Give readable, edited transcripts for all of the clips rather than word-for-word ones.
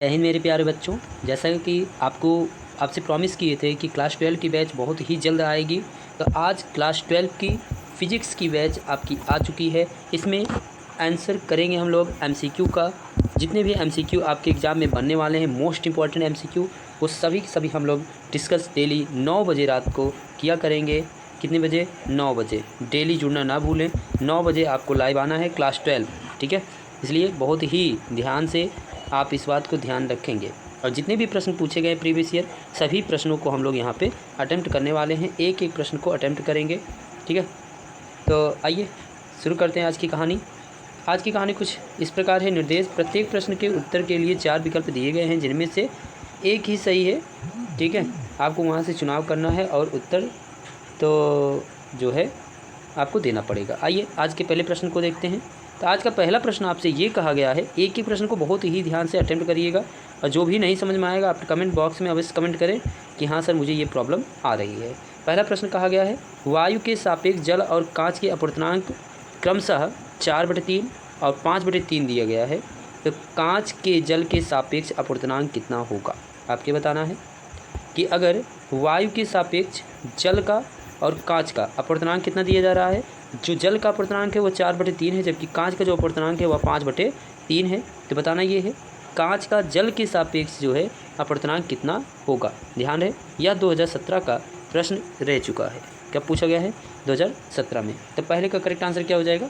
जय हिंद मेरे प्यारे बच्चों। जैसा कि आपसे प्रॉमिस किए थे कि क्लास 12 की बैच बहुत ही जल्द आएगी, तो आज क्लास 12 की फ़िज़िक्स की बैच आपकी आ चुकी है। इसमें आंसर करेंगे हम लोग एमसीक्यू का। जितने भी एमसीक्यू आपके एग्ज़ाम में बनने वाले हैं, मोस्ट इंपॉर्टेंट एमसीक्यू, वो सभी हम लोग डिस्कस डेली 9 बजे रात को किया करेंगे। कितने बजे? 9 बजे। डेली जुड़ना ना भूलें। 9 बजे आपको लाइव आना है क्लास 12, ठीक है। इसलिए बहुत ही ध्यान से आप इस बात को ध्यान रखेंगे। और जितने भी प्रश्न पूछे गए प्रीवियस ईयर, सभी प्रश्नों को हम लोग यहाँ पे अटेम्प्ट करने वाले हैं। एक एक प्रश्न को अटेम्प्ट करेंगे, ठीक है। तो आइए शुरू करते हैं आज की कहानी। आज की कहानी कुछ इस प्रकार है। निर्देश: प्रत्येक प्रश्न के उत्तर के लिए 4 विकल्प दिए गए हैं, जिनमें से एक ही सही है, ठीक है। आपको वहाँ से चुनाव करना है और उत्तर तो जो है आपको देना पड़ेगा। आइए आज के पहले प्रश्न को देखते हैं। तो आज का पहला प्रश्न आपसे ये कहा गया है, एक ही प्रश्न को बहुत ही ध्यान से अटेम्प्ट करिएगा, और जो भी नहीं समझ में आएगा आप कमेंट बॉक्स में अवश्य कमेंट करें कि हाँ सर मुझे ये प्रॉब्लम आ रही है। पहला प्रश्न कहा गया है, वायु के सापेक्ष जल और कांच के अपवर्तनांक क्रमशः 4/3 और 5/3 दिया गया है। तो कांच के जल के सापेक्ष अपवर्तनांक कितना होगा? आपके बताना है कि अगर वायु के सापेक्ष जल का और कांच का अपवर्तनांक कितना दिया जा रहा है। जो जल का अपवर्तनांक है वो 4/3 है, जबकि कांच का जो अपवर्तनांक है वह 5/3 है। तो बताना ये है कांच का जल के सापेक्ष जो है अपवर्तनांक कितना होगा। ध्यान रहे, यह 2017 का प्रश्न रह चुका है। क्या पूछा गया है? 2017 में। तो पहले का करेक्ट आंसर क्या हो जाएगा?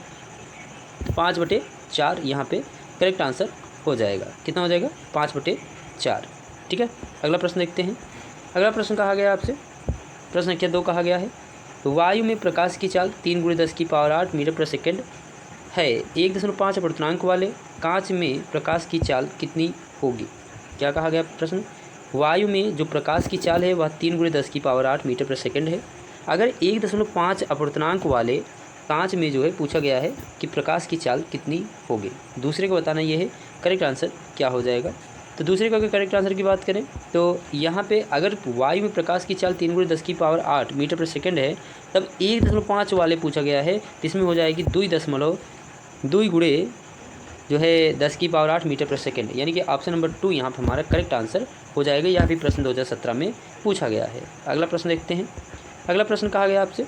5/4 यहाँ पे करेक्ट आंसर हो जाएगा। कितना हो जाएगा? 5/4, ठीक है। अगला प्रश्न देखते हैं। अगला प्रश्न कहा गया आपसे, प्रश्न संख्या 2 कहा गया है, वायु में प्रकाश की चाल 3 × 10⁸ मीटर प्रति सेकंड है। 1.5 अपवर्तनांक वाले कांच में प्रकाश की चाल कितनी होगी? क्या कहा गया प्रश्न? वायु में जो प्रकाश की चाल है वह 3 × 10⁸ मीटर प्रति सेकंड है। अगर 1.5 अपवर्तनांक वाले कांच में जो है पूछा गया है कि प्रकाश की चाल कितनी होगी। दूसरे को बताना ये है करेक्ट आंसर क्या हो जाएगा। तो दूसरे का करेक्ट आंसर की बात करें तो यहाँ पे अगर वायु में प्रकाश की चाल 3 × 10⁸ मीटर प्रति सेकंड है, तब 1.5 वाले पूछा गया है, जिसमें हो जाएगी 2 गुणे जो है 10⁸ मीटर प्रति सेकंड, यानी कि ऑप्शन नंबर 2 यहाँ पर हमारा करेक्ट आंसर हो जाएगा। यह भी प्रश्न 2017 में पूछा गया है। अगला प्रश्न देखते हैं। अगला प्रश्न कहा गया आपसे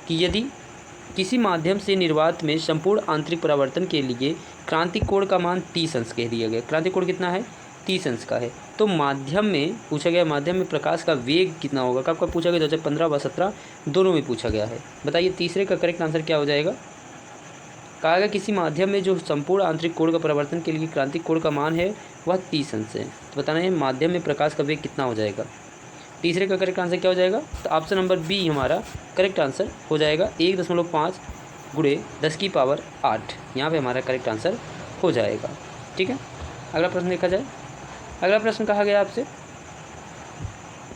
कि यदि किसी माध्यम से निर्वात में संपूर्ण आंतरिक परावर्तन के लिए क्रांतिक कोण का मान 30 अंश कह दिया गया। क्रांतिक कोण कितना है? 30 अंश का है। तो माध्यम में पूछा गया, माध्यम में प्रकाश का वेग कितना होगा? कब पूछा गया? 2015 व 17 दोनों में पूछा गया है। बताइए तीसरे का करेक्ट आंसर क्या हो जाएगा? कहा गया किसी माध्यम में जो संपूर्ण आंतरिक कोण का परावर्तन के लिए क्रांतिक कोण का मान है वह 30 अंश है। तो बताना है माध्यम में प्रकाश का वेग कितना हो जाएगा। तीसरे का करेक्ट आंसर क्या हो जाएगा? तो ऑप्शन नंबर बी हमारा करेक्ट आंसर हो जाएगा। 1.5 × 10⁸ यहाँ पे हमारा करेक्ट आंसर हो जाएगा, ठीक है। अगला प्रश्न देखा जाए। अगला प्रश्न कहा गया आपसे,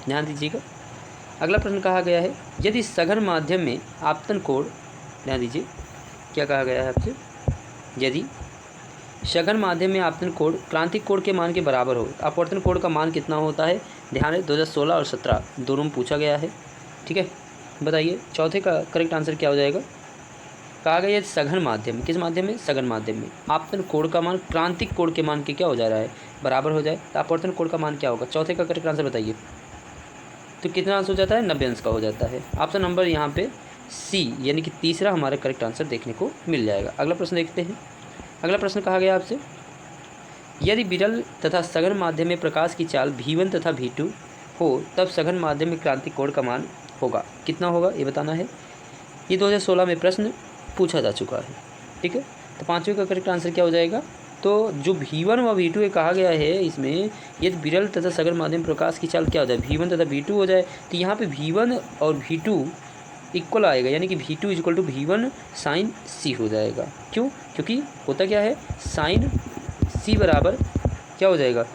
ध्यान दीजिएगा। अगला प्रश्न कहा गया है, यदि सघन माध्यम में आपतन कोण, ध्यान दीजिए क्या कहा गया है आपसे, यदि सघन माध्यम में आपतन कोण क्रांतिक कोण के मान के बराबर हो, अपवर्तन कोण का मान कितना होता है? ध्यान है 2016 और 17 दोनों में पूछा गया है, ठीक है। बताइए चौथे का करेक्ट आंसर क्या हो जाएगा। कहा गया सघन माध्यम में, किस माध्यम में? सघन माध्यम में आपतन कोण का मान क्रांतिक कोण के मान के क्या हो जा रहा है? बराबर हो जाए, तो अपवर्तन कोण का मान क्या होगा? चौथे का करेक्ट आंसर बताइए। तो कितना अंश हो जाता है? 90 अंश का हो जाता है। ऑप्शन नंबर यहाँ पे सी यानी कि तीसरा हमारा करेक्ट आंसर देखने को मिल जाएगा। अगला प्रश्न देखते हैं। अगला प्रश्न कहा गया आपसे, यदि विरल तथा सघन माध्यम में प्रकाश की चाल v1 तथा v2 हो, तब सघन माध्यम में क्रांतिक कोण का मान होगा। कितना होगा ये बताना है। ये 2016 में प्रश्न पूछा जा चुका है, ठीक है। तो पाँचवें का करेक्ट आंसर क्या हो जाएगा? तो जो v1 व v2 कहा गया है, इसमें यदि विरल तथा सघन माध्यम प्रकाश की चाल क्या हो जाए? v1 तथा v2 हो जाए, तो यहाँ पे v1 और v2 इक्वल आएगा, यानी कि v2 = v1 sin c हो जाएगा। क्यों? क्योंकि होता क्या है, साइन c बराबर क्या हो जाएगा?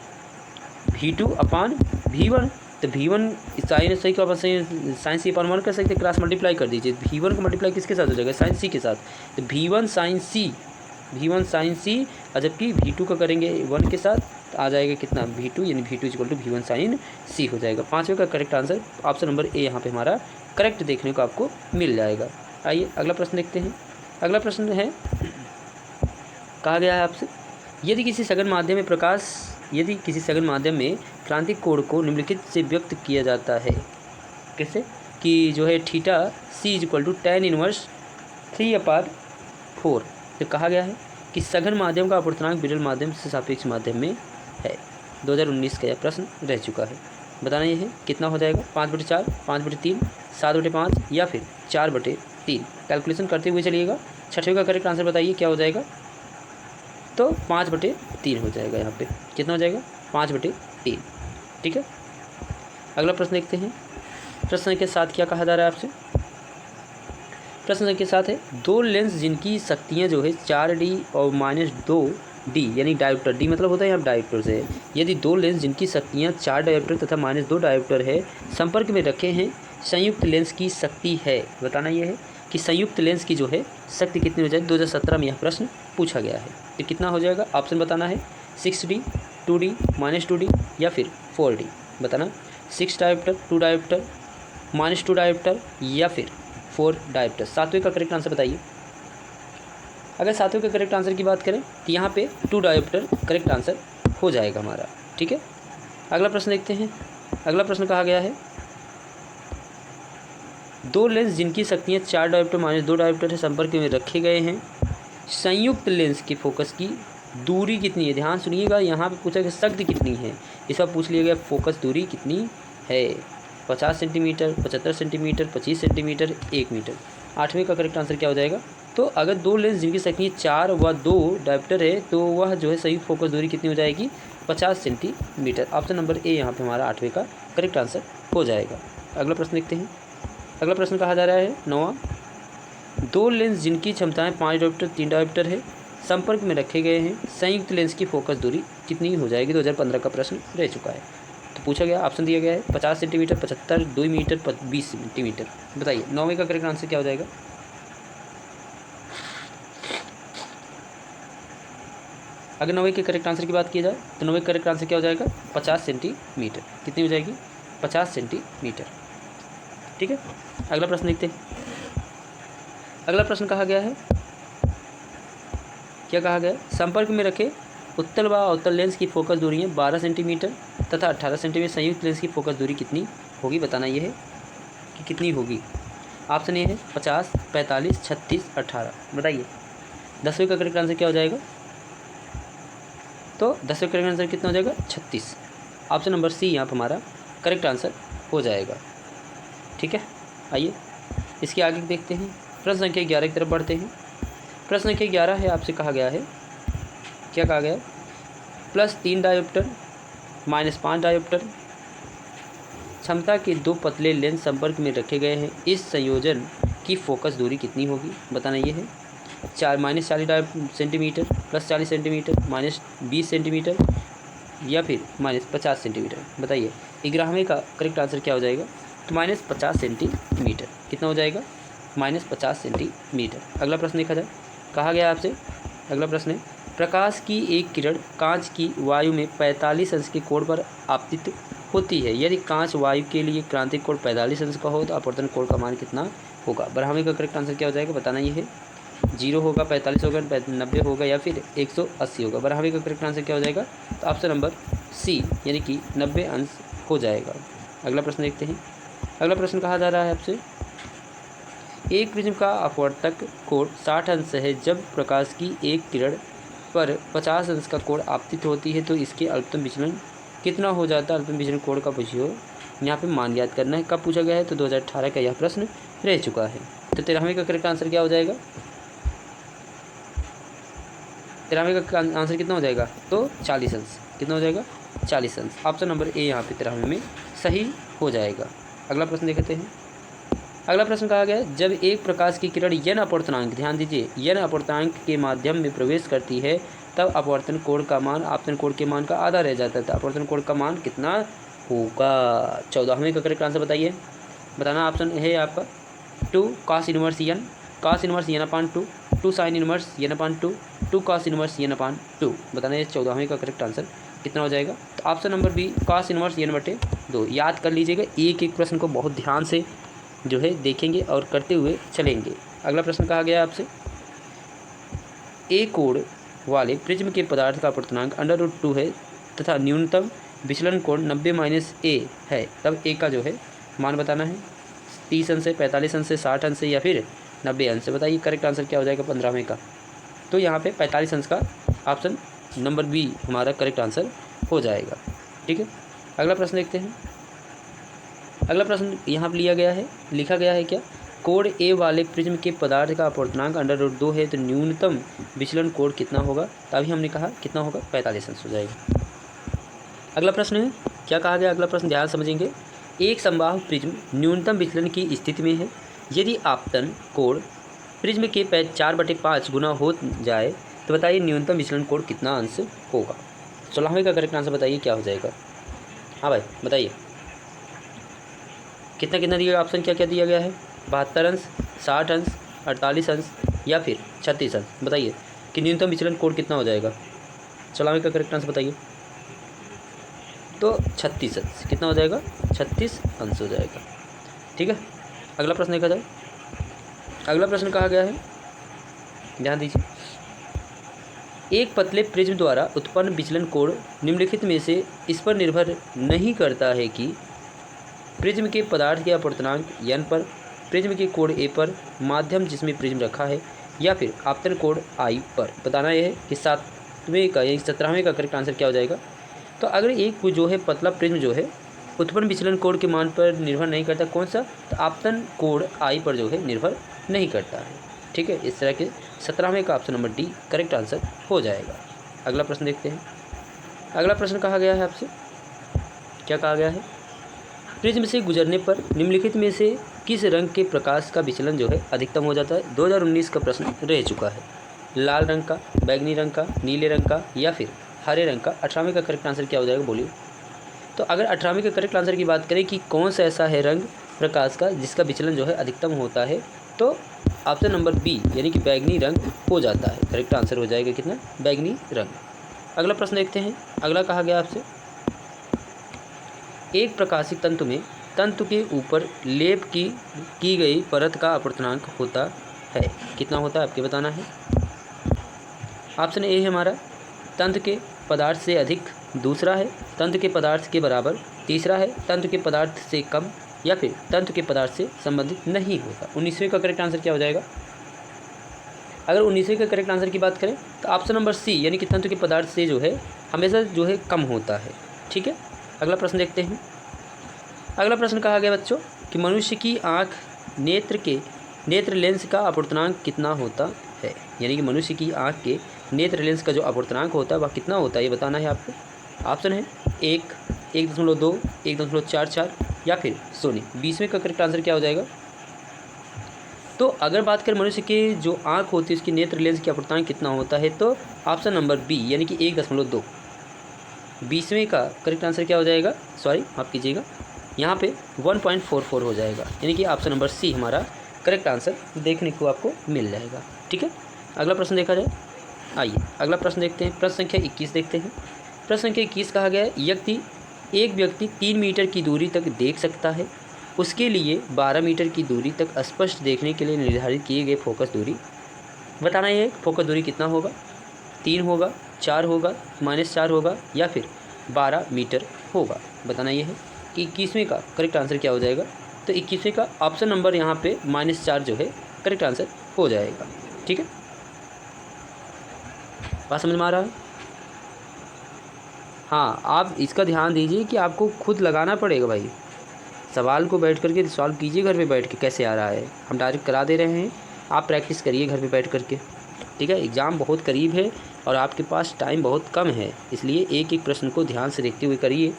v2/v1। तो v1 साइन सही का साइन सी अपन 1 कर सकते, क्रॉस मल्टीप्लाई कर दीजिए। v1 का मल्टीप्लाई किसके साथ हो जाएगा? साइन सी के साथ। तो v1 sin c, और जबकि v2 का करेंगे 1 के साथ, तो आ जाएगा कितना? v2, यानी v2 = v1 sin c हो जाएगा। पाँचवें का correct answer option number A यहाँ पे हमारा करेक्ट देखने को आपको मिल जाएगा। आइए अगला प्रश्न देखते हैं। अगला प्रश्न है, कहा गया है आपसे, यदि किसी सघन माध्यम में प्रकाश यदि किसी सघन माध्यम में क्रांतिक कोण को निम्नलिखित से व्यक्त किया जाता है, कैसे कि जो है theta C is equal to tan inverse 3/4। तो कहा गया है कि सघन माध्यम का अपवर्तनांक विरल माध्यम से सापेक्ष माध्यम में है। 2019 का यह प्रश्न रह चुका है। बताना ये है कितना हो जाएगा, 5/4, 5/3, 7/5 या फिर 4/3। कैलकुलेशन करते हुए चलिएगा। छठवें का करेक्ट आंसर बताइए क्या हो जाएगा। तो 5/3 हो जाएगा। यहाँ पे कितना हो जाएगा, 5/3। ठीक है, अगला प्रश्न देखते हैं। प्रश्न संख्या 7 क्या कहा जा रहा है आपसे। प्रश्न संख्या 7 है, दो लेंस जिनकी शक्तियाँ जो है 4D और -2D यानी डायोप्टर, डी मतलब होता है यहाँ डायोप्टर से। यदि दो लेंस जिनकी शक्तियाँ 4 डायोप्टर तथा -2 डायोप्टर है संपर्क में रखे हैं, संयुक्त लेंस की शक्ति है। बताना यह है कि संयुक्त लेंस की जो है शक्ति कितनी हो जाएगी। 2017 में यह प्रश्न पूछा गया है। तो कितना हो जाएगा, ऑप्शन बताना है 6D, 2D, -2D या फिर 4D। बताना 6 डायोप्टर, 2 डायोप्टर, -2 डायोप्टर या फिर 4 डायोप्टर। सातवें का करेक्ट आंसर बताइए। अगर सातवें का करेक्ट आंसर की बात करें तो यहाँ पे 2 डायोप्टर करेक्ट आंसर हो जाएगा हमारा। ठीक है, अगला प्रश्न देखते हैं। अगला प्रश्न कहा गया है, दो लेंस जिनकी शक्तियाँ 4 डायोप्टर -2 डायोप्टर से संपर्क में रखे गए हैं, संयुक्त लेंस की फोकस की दूरी कितनी है। ध्यान सुनिएगा, यहाँ पे पूछा गया शक्ति कितनी है, इस बार पूछ लिया गया फोकस दूरी कितनी है। 50 सेंटीमीटर, 75 सेंटीमीटर, 25 सेंटीमीटर, 1 मीटर। आठवें का करेक्ट आंसर क्या हो जाएगा। तो अगर दो लेंस जिनकी शक्ति 4 व 2 डायोप्टर है तो वह जो है संयुक्त फोकस दूरी कितनी हो जाएगी, 50 सेंटीमीटर। ऑप्शन नंबर ए यहाँ पे हमारा आठवें का करेक्ट आंसर हो जाएगा। अगला प्रश्न देखते हैं। अगला प्रश्न कहा जा रहा है 9वां, दो लेंस जिनकी क्षमताएं 5 डायोप्टर 3 डायोप्टर है संपर्क में रखे गए हैं, संयुक्त लेंस की फोकस दूरी कितनी हो जाएगी। 2015 का प्रश्न रह चुका है। तो पूछा गया, ऑप्शन दिया गया है 50 सेंटीमीटर, 75, 2 मीटर, 20 सेंटीमीटर। बताइए 9वें का करेक्ट आंसर क्या हो जाएगा। अगर 9वें के करेक्ट आंसर की बात की जाए तो 9वें करेक्ट आंसर क्या हो जाएगा, 50 सेंटीमीटर। कितनी हो जाएगी, 50 सेंटीमीटर। ठीक है, अगला प्रश्न देखते हैं। अगला प्रश्न कहा गया है, क्या कहा गया, संपर्क में रखे उत्तल व अवतल लेंस की फोकस दूरियाँ 12 सेंटीमीटर तथा 18 सेंटीमीटर, संयुक्त लेंस की फोकस दूरी कितनी होगी। बताना यह है कि कितनी होगी। ऑप्शन ए है 50, 45, 36, 18। बताइए 10वें का करेक्ट आंसर क्या हो जाएगा। तो 10वें करेक्ट आंसर कितना हो जाएगा, 36। ऑप्शन नंबर सी यहाँ पर हमारा करेक्ट आंसर हो जाएगा। ठीक है, आइए इसके आगे देखते हैं। प्रश्न संख्या 11 की तरफ बढ़ते हैं। प्रश्न संख्या 11 है, आपसे कहा गया है, क्या कहा गया, +3 डायोप्टर -5 डायोप्टर क्षमता के दो पतले लेंस संपर्क में रखे गए हैं, इस संयोजन की फोकस दूरी कितनी होगी। बताना ये है -40 सेंटीमीटर, +40 सेंटीमीटर, -20 सेंटीमीटर या फिर -50 सेंटीमीटर। बताइए 11वें का करेक्ट आंसर क्या हो जाएगा। तो -50 सेंटीमीटर। कितना हो जाएगा, -50 सेंटीमीटर। अगला प्रश्न देखा जाए, कहा गया आपसे, अगला प्रश्न है, प्रकाश की एक किरण कांच की वायु में 45 अंश के कोण पर आपतित होती है। यदि कांच वायु के लिए क्रांतिक कोण 45 अंश का हो तो अपवर्तन कोण का मान कितना होगा। 12वें का करेक्ट आंसर क्या हो जाएगा। बताना ये है 0 होगा, 45 होगा, 90 होगा या फिर 180 होगा। 12वें का करेक्ट आंसर क्या हो जाएगा। तो ऑप्शन नंबर सी यानी कि 90 अंश हो जाएगा। अगला प्रश्न देखते हैं। अगला प्रश्न कहा जा रहा है आपसे, एक प्रिज्म का अपवर्तक कोण 60 अंश है। जब प्रकाश की एक किरण पर 50 अंश का कोण आपतित होती है तो इसके अल्पतम विचलन कितना हो जाता है। अल्पतम विचलन कोण का पूछिए, यहाँ पे मान याद करना है। कब पूछा गया है, तो 2018 का यह प्रश्न रह चुका है। तो 13वें का करेक्ट आंसर क्या हो जाएगा। 13वें का आंसर कितना हो जाएगा, तो 40 अंश। कितना हो जाएगा, 40 अंश। ऑप्शन नंबर ए यहाँ पे 13वें में सही हो जाएगा। अगला प्रश्न देखते हैं। अगला प्रश्न कहा गया है, जब एक प्रकाश की किरण यन अपवर्तनांक, ध्यान दीजिए, यन अपवर्तनांक के माध्यम में प्रवेश करती है तब अपवर्तन कोण का मान आपतन कोण के मान का आधा रह जाता है। तो अपवर्तन कोण का मान कितना होगा। 14वें का करेक्ट आंसर बताइए। बताना ऑप्शन है आपका 2 cos इनवर्स यन, cos इनवर्स यन अपान 2, 2 sin इनवर्स यन अपान 2, 2 cos इनवर्स यन अपान 2। बताना ये 14वें का करेक्ट आंसर कितना हो जाएगा। तो option number B cos inverse यन बटे 2। याद कर लीजिएगा, एक एक प्रश्न को बहुत ध्यान से जो है देखेंगे और करते हुए चलेंगे। अगला प्रश्न कहा गया आपसे, एक कोण वाले प्रिज्म के पदार्थ का अपवर्तनांक √2 है तथा न्यूनतम विचलन कोण 90 माइनस ए है, तब ए का जो है मान बताना है। 30 अंश से, 45 अंश से, 60 अंश से या फिर 90 अंश से। बताइए करेक्ट आंसर क्या हो जाएगा 15वें का। तो यहाँ पे 45 अंश का ऑप्शन नंबर बी हमारा करेक्ट आंसर हो जाएगा। ठीक है, अगला प्रश्न देखते हैं। अगला प्रश्न यहाँ पर लिखा गया है क्या, कोण ए वाले प्रिज्म के पदार्थ का अपवर्तनांक √2 है तो न्यूनतम विचलन कोण कितना होगा। तभी हमने कहा कितना होगा 45 अंश हो जाएगा। अगला प्रश्न है, क्या कहा गया अगला प्रश्न, ध्यान समझेंगे। एक समबाहु प्रिज्म न्यूनतम विचलन की स्थिति में है यदि आपतन कोण प्रिज्म के 4/5 गुना हो जाए तो बताइए न्यूनतम विचलन कोण कितना अंश होगा। 16वें का करेक्ट आंसर बताइए क्या हो जाएगा। हाँ भाई बताइए कितना कितना दिया, ऑप्शन क्या क्या दिया गया है, 72 अंश, 60 अंश, 48 अंश या फिर 36 अंश। बताइए कि न्यूनतम विचलन कोण कितना हो जाएगा। 16वें का करेक्ट आंसर बताइए। तो 36 अंश कितना हो जाएगा, 36 अंश हो जाएगा। ठीक है, अगला प्रश्न देखा जाए। अगला प्रश्न कहा गया है, ध्यान दीजिए। एक पतले प्रिज्म द्वारा उत्पन्न विचलन कोण निम्नलिखित में से इस पर निर्भर नहीं करता है कि प्रिज्म के पदार्थ के अपवर्तनांक n पर, प्रिज्म के कोण a पर, माध्यम जिसमें प्रिज्म रखा है या फिर आपतन कोण I पर। बताना यह है कि 7वें का या 17वें का करेक्ट आंसर क्या हो जाएगा। तो अगर एक जो है पतला प्रिज्म जो है उत्पन्न विचलन कोण के मान पर निर्भर नहीं करता, कौन सा, तो आपतन कोण I पर जो है निर्भर नहीं करता है। ठीक है, इस तरह के 17वें का option number D correct answer हो जाएगा। अगला प्रश्न देखते हैं। अगला प्रश्न कहा गया है आपसे, क्या कहा गया है, प्रिज्म से गुजरने पर निम्नलिखित में से किस रंग के प्रकाश का विचलन जो है अधिकतम हो जाता है। 2019 का प्रश्न रह चुका है। लाल रंग का, बैगनी रंग का, नीले रंग का या फिर हरे रंग का। 18वें का करेक्ट आंसर क्या हो जाएगा बोलिए। तो अगर 18वें के करेक्ट आंसर की बात करें कि कौन सा ऐसा है रंग प्रकाश का जिसका विचलन जो है अधिकतम होता है, तो ऑप्शन नंबर बी यानी कि बैगनी रंग हो जाता है। करेक्ट आंसर हो जाएगा कितना, बैगनी रंग। अगला प्रश्न देखते हैं। अगला कहा गया आपसे, एक प्रकाशित तंतु में तंतु के ऊपर लेप की गई परत का अपवर्तनांक होता है, कितना होता है आपके बताना है। ऑप्शन ए है हमारा तंतु के पदार्थ से अधिक, दूसरा है तंतु के पदार्थ के बराबर, तीसरा है तंतु के पदार्थ से कम या फिर तंतु के पदार्थ से संबंधित नहीं होता। 19वें का करेक्ट आंसर क्या हो जाएगा। अगर 19वें का करेक्ट आंसर की बात करें तो ऑप्शन नंबर सी यानी कि तंतु के पदार्थ से जो है हमेशा जो है कम होता है। ठीक है, अगला प्रश्न देखते हैं। अगला प्रश्न कहा गया बच्चों कि मनुष्य की आँख नेत्र लेंस का अपवर्तनांक कितना होता है, यानी कि मनुष्य की आँख के नेत्र लेंस का जो अपवर्तनांक होता है वह कितना होता है ये बताना है आपको। ऑप्शन है 1, 1.2, 1.44 या फिर 0। 20वें का करेक्ट आंसर क्या हो जाएगा। तो अगर बात करें मनुष्य के जो आँख होती है उसकी नेत्र लेंस की अपवर्तनांक कितना होता है, तो ऑप्शन नंबर बी यानी कि 1.2। 20वें का करेक्ट आंसर क्या हो जाएगा, सॉरी माफ़ कीजिएगा, यहाँ पे 1.44 हो जाएगा, यानी कि ऑप्शन नंबर सी हमारा करेक्ट आंसर देखने को आपको मिल जाएगा। ठीक है, अगला प्रश्न देखा जाए। आइए अगला प्रश्न देखते हैं। प्रश्न संख्या 21 देखते हैं। प्रश्न संख्या 21 कहा गया है, एक व्यक्ति 3 मीटर की दूरी तक देख सकता है, उसके लिए 12 मीटर की दूरी तक स्पष्ट देखने के लिए निर्धारित किए गए फोकस दूरी बताना है। फोकस दूरी कितना होगा, 3 होगा, 4 होगा, -4 होगा या फिर 12 मीटर होगा। बताना ये है कि 21वें का करेक्ट आंसर क्या हो जाएगा। तो 21वें का ऑप्शन नंबर यहाँ पे -4 जो है करेक्ट आंसर हो जाएगा। ठीक है, बात समझ में आ रहा है। हाँ, आप इसका ध्यान दीजिए कि आपको खुद लगाना पड़ेगा भाई, सवाल को बैठ करके सॉल्व कीजिए घर पे बैठ के। कैसे आ रहा है, हम डायरेक्ट करा दे रहे हैं, आप प्रैक्टिस करिए घर पे बैठ करके। ठीक है, एग्ज़ाम बहुत करीब है और आपके पास टाइम बहुत कम है, इसलिए एक एक प्रश्न को ध्यान से देखते हुए करिए।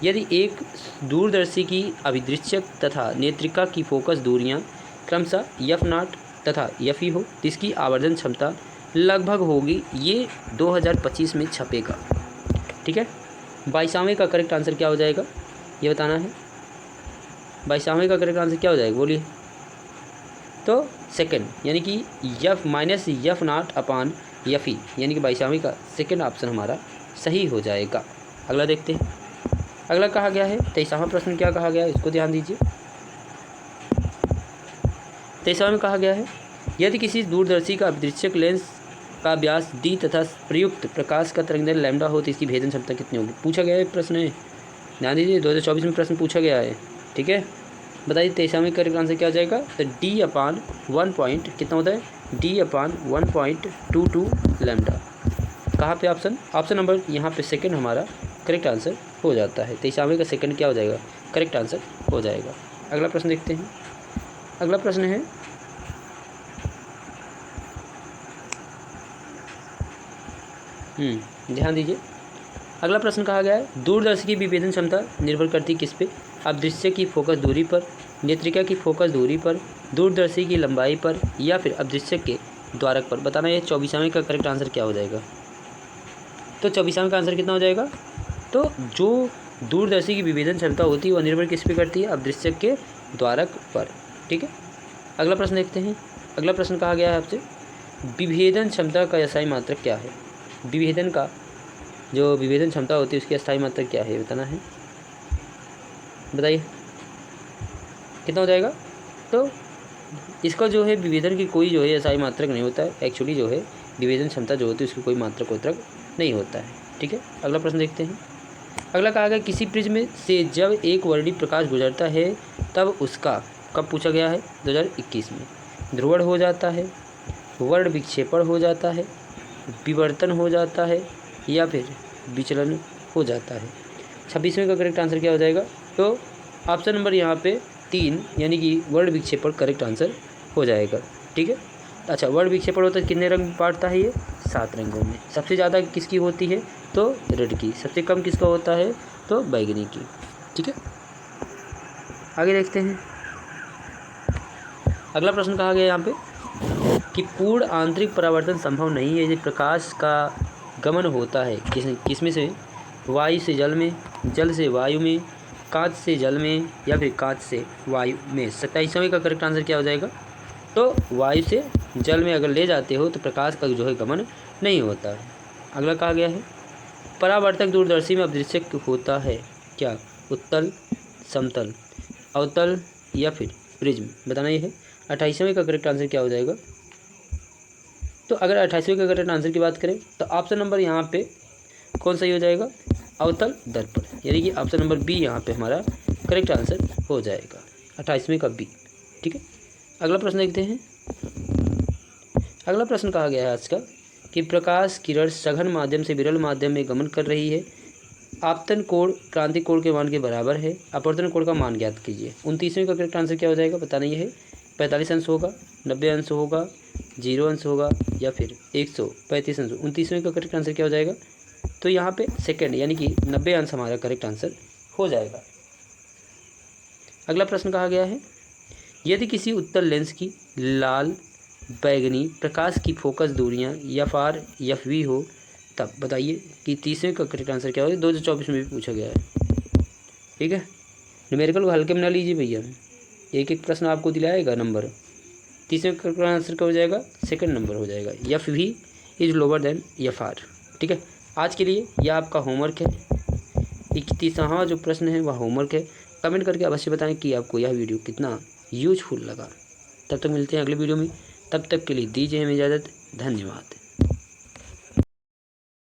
यदि एक दूरदर्शी की अभिदृश्यक तथा नेत्रिका की फोकस दूरियाँ क्रमशः F0 तथा Fe हो तो इसकी आवर्धन क्षमता लगभग होगी, ये 2025 में छपेगा। ठीक है, 22वें का करेक्ट आंसर क्या हो जाएगा ये बताना है। 22वें का करेक्ट आंसर क्या हो जाएगा बोलिए। तो सेकंड यानी कि F-F0/Fe यानी कि 22वें का सेकंड ऑप्शन हमारा सही हो जाएगा। अगला देखते हैं। अगला कहा गया है 23वां प्रश्न, क्या कहा गया है इसको ध्यान दीजिए। 23वां में कहा गया है, यदि किसी दूरदर्शी का अभिदृश्यक लेंस का व्यास d तथा प्रयुक्त प्रकाश का तरंगदैर्घ्य लैम्डा हो तो इसकी भेदन क्षमता कितनी होगी, पूछा गया है प्रश्न है, ध्यान दीजिए 2024 में प्रश्न पूछा गया है। ठीक है, बताइए 23वां में करेक्ट आंसर क्या हो जाएगा, तो d/1 पॉइंट कितना होता है, d/1.22 लैम्डा। कहाँ पे ऑप्शन नंबर यहाँ पे सेकंड हमारा करेक्ट आंसर हो जाता है। 23वां का सेकंड क्या हो जाएगा, करेक्ट आंसर हो जाएगा। अगला प्रश्न देखते हैं। अगला प्रश्न है ध्यान दीजिए, अगला प्रश्न कहा गया है दूरदर्शी की विभेदन क्षमता निर्भर करती किस पे, अपदृश्य की फोकस दूरी पर, नेत्रिका की फोकस दूरी पर, दूरदर्शी की लंबाई पर, या फिर अपदृश्य के द्वारक पर। बताना ये 24वां का करेक्ट आंसर क्या हो जाएगा। तो 24वां का आंसर कितना हो जाएगा, तो जो दूरदर्शी की विभेदन क्षमता होती है वह निर्भर किस पे करती है, अपदृश्य के द्वारक पर। ठीक है, अगला प्रश्न देखते हैं। अगला प्रश्न कहा गया है आपसे विभेदन क्षमता का अस्थायी मात्रक क्या है। विभेदन का जो विभेदन क्षमता होती है उसकी अस्थायी मात्रक क्या है बताना है, बताइए कितना हो जाएगा। तो इसका जो है विभेदन की कोई जो है अस्थायी मात्रक नहीं होता है, एक्चुअली जो है विभेदन क्षमता जो होती है उसकी कोई मात्रक उत्रक नहीं होता है। ठीक है, अगला प्रश्न देखते हैं। अगला कहा गया किसी प्रिज्म से जब एक वर्णी प्रकाश गुजरता है तब उसका, कब पूछा गया है, 2021 में, ध्रुवण हो जाता है, वर्ण विक्षेपण हो जाता है, विवर्तन हो जाता है, या फिर विचलन हो जाता है। 26वें का करेक्ट आंसर क्या हो जाएगा, तो ऑप्शन नंबर यहाँ पे 3 यानी कि वर्ण विक्षेपण करेक्ट आंसर हो जाएगा। ठीक है, अच्छा वर्ण विक्षेपण होता है कितने रंग में बांटता है ये, 7 रंगों में। सबसे ज़्यादा किसकी होती है, तो रेड की। सबसे कम किसका होता है, तो बैगनी की। ठीक है, आगे देखते हैं। अगला प्रश्न कहा गया यहाँ पे कि पूर्ण आंतरिक परावर्तन संभव नहीं है यदि प्रकाश का गमन होता है किसमें से, वायु से जल में, जल से वायु में, कांच से जल में, या फिर कांच से वायु में। 27वें का करेक्ट आंसर क्या हो जाएगा, तो वायु से जल में अगर ले जाते हो तो प्रकाश का जो है गमन नहीं होता है। अगला कहा गया है परावर्तक दूरदर्शी में अदृश्य होता है क्या, उत्तल, समतल, अवतल, या फिर प्रिज्म। बताना ये है। 28वें का करेक्ट आंसर क्या हो जाएगा, तो अगर 28वें का करेक्ट आंसर की बात करें तो ऑप्शन नंबर यहाँ पे कौन सही हो जाएगा, अवतल दर्पण, यानी कि ऑप्शन नंबर बी यहाँ पे हमारा करेक्ट आंसर हो जाएगा, 28वें का बी। ठीक है, अगला प्रश्न देखते हैं। अगला प्रश्न कहा गया है आज का कि प्रकाश किरण सघन माध्यम से विरल माध्यम में गमन कर रही है, आपतन कोण क्रांतिक कोण के मान के बराबर है, अपवर्तन कोण का मान ज्ञात कीजिए। 29वें का करेक्ट आंसर क्या हो जाएगा, बताना ये है। 45 अंश होगा, 90 अंश होगा, 0 अंश होगा, या फिर 135 अंश। 29वें का करेक्ट आंसर क्या हो जाएगा, तो यहाँ पे सेकंड यानी कि 90 अंश हमारा करेक्ट आंसर हो जाएगा। अगला प्रश्न कहा गया है यदि किसी उत्तल लेंस की लाल बैगनी प्रकाश की फोकस दूरियां FR FV हो तब। बताइए कि 30वें का करेक्ट आंसर क्या होगा, 2024 में भी पूछा गया है। ठीक है, न्यूमेरिकल को हल्के में ना लीजिए भैया, एक एक प्रश्न आपको दिलाएगा नंबर। 30वें का आंसर क्या हो जाएगा, सेकंड नंबर हो जाएगा, FV is lower than FR। ठीक है, आज के लिए यह आपका होमवर्क है। 31वां जो प्रश्न है वह होमवर्क है। कमेंट करके अवश्य बताएं कि आपको यह वीडियो कितना यूजफुल लगा। तब तक मिलते हैं अगले वीडियो में, तब तक के लिए दीजिए हमें इजाज़त। धन्यवाद।